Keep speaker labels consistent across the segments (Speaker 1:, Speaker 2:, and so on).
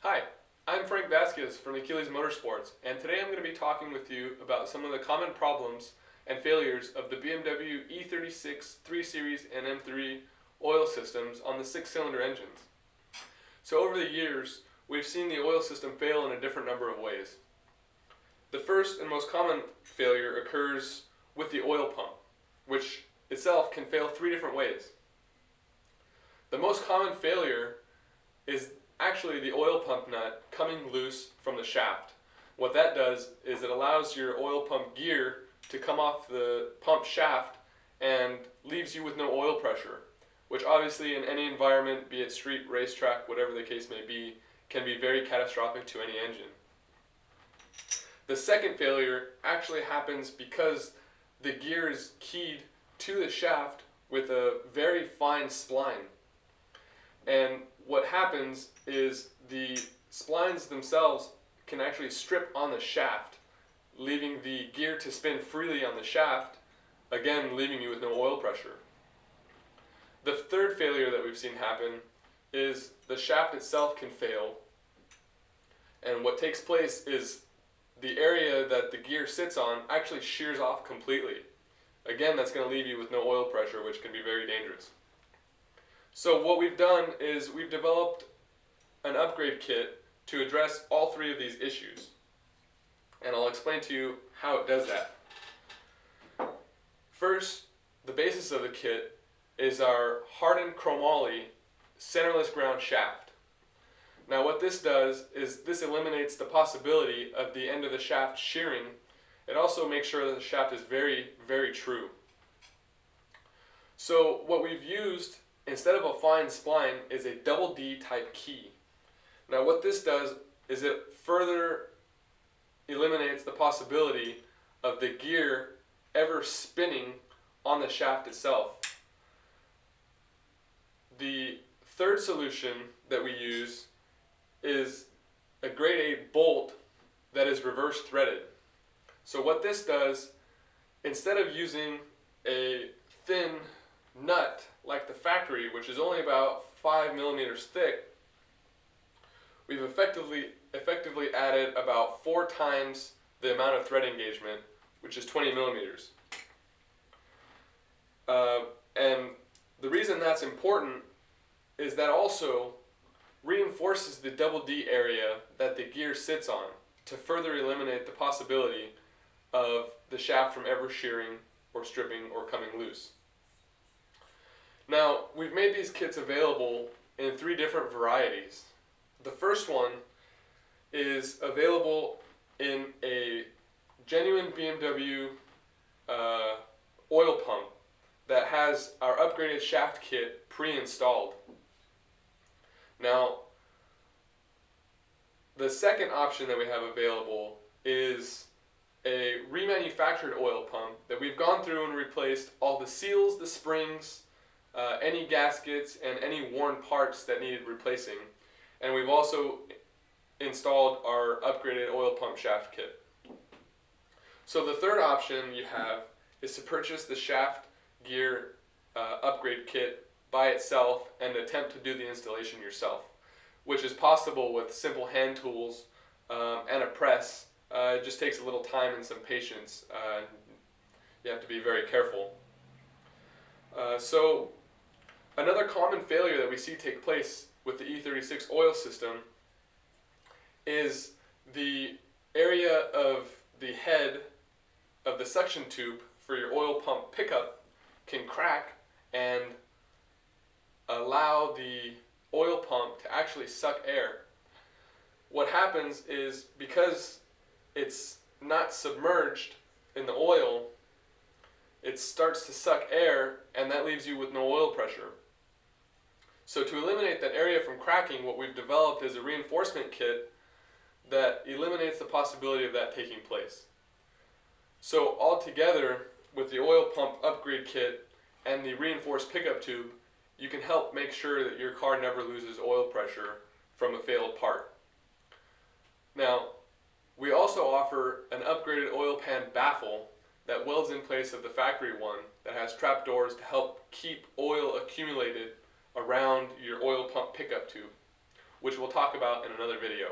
Speaker 1: Hi, I'm Frank Vasquez from Achilles Motorsports, and today I'm going to be talking with you about some of the common problems and failures of the BMW E36, 3 Series, and M3 oil systems on the 6-cylinder engines. So over the years, we've seen the oil system fail in a different number of ways. The first and most common failure occurs with the oil pump, which itself can fail 3 different ways. The most common failure is actually the oil pump nut coming loose from the shaft. What that does is it allows your oil pump gear to come off the pump shaft and leaves you with no oil pressure, which obviously in any environment, be it street, racetrack, whatever the case may be, can be very catastrophic to any engine. The second failure actually happens because the gear is keyed to the shaft with a very fine spline. And what happens is the splines themselves can actually strip on the shaft, leaving the gear to spin freely on the shaft, again leaving you with no oil pressure. The third failure that we've seen happen is the shaft itself can fail, and what takes place is the area that the gear sits on actually shears off completely. Again, that's going to leave you with no oil pressure, which can be very dangerous. So what we've done is we've developed an upgrade kit to address all 3 of these issues. And I'll explain to you how it does that. First, the basis of the kit is our hardened chromoly centerless ground shaft. Now what this does is this eliminates the possibility of the end of the shaft shearing. It also makes sure that the shaft is very, very true. So what we've used instead of a fine spline is a double D type key. Now what this does is it further eliminates the possibility of the gear ever spinning on the shaft itself. The third solution that we use is a grade A bolt that is reverse threaded. So what this does, instead of using a thin nut like the factory, which is only about 5 millimeters thick, we've effectively added about 4 times the amount of thread engagement, which is 20 millimeters. And the reason that's important is that also reinforces the double D area that the gear sits on to further eliminate the possibility of the shaft from ever shearing or stripping or coming loose. Now, we've made these kits available in 3 different varieties. The first one is available in a genuine BMW oil pump that has our upgraded shaft kit pre-installed. Now, the second option that we have available is a remanufactured oil pump that we've gone through and replaced all the seals, the springs, any gaskets, and any worn parts that needed replacing. And we've also installed our upgraded oil pump shaft kit. So the third option you have is to purchase the shaft gear upgrade kit by itself and attempt to do the installation yourself, which is possible with simple hand tools and a press. It just takes a little time and some patience. You have to be very careful. So another common failure that we see take place with the E36 oil system is the area of the head of the suction tube for your oil pump pickup can crack and allow the oil pump to actually suck air. What happens is because it's not submerged in the oil, it starts to suck air, and that leaves you with no oil pressure. So to eliminate that area from cracking, what we've developed is a reinforcement kit that eliminates the possibility of that taking place. So altogether, with the oil pump upgrade kit and the reinforced pickup tube, you can help make sure that your car never loses oil pressure from a failed part. Now, we also offer an upgraded oil pan baffle that welds in place of the factory one that has trap doors to help keep oil accumulated around your oil pump pickup tube. which we'll talk about in another video.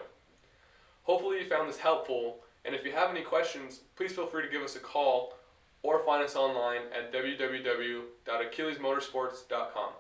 Speaker 1: Hopefully you found this helpful, and if you have any questions, please feel free to give us a call or find us online at www.achillesmotorsports.com.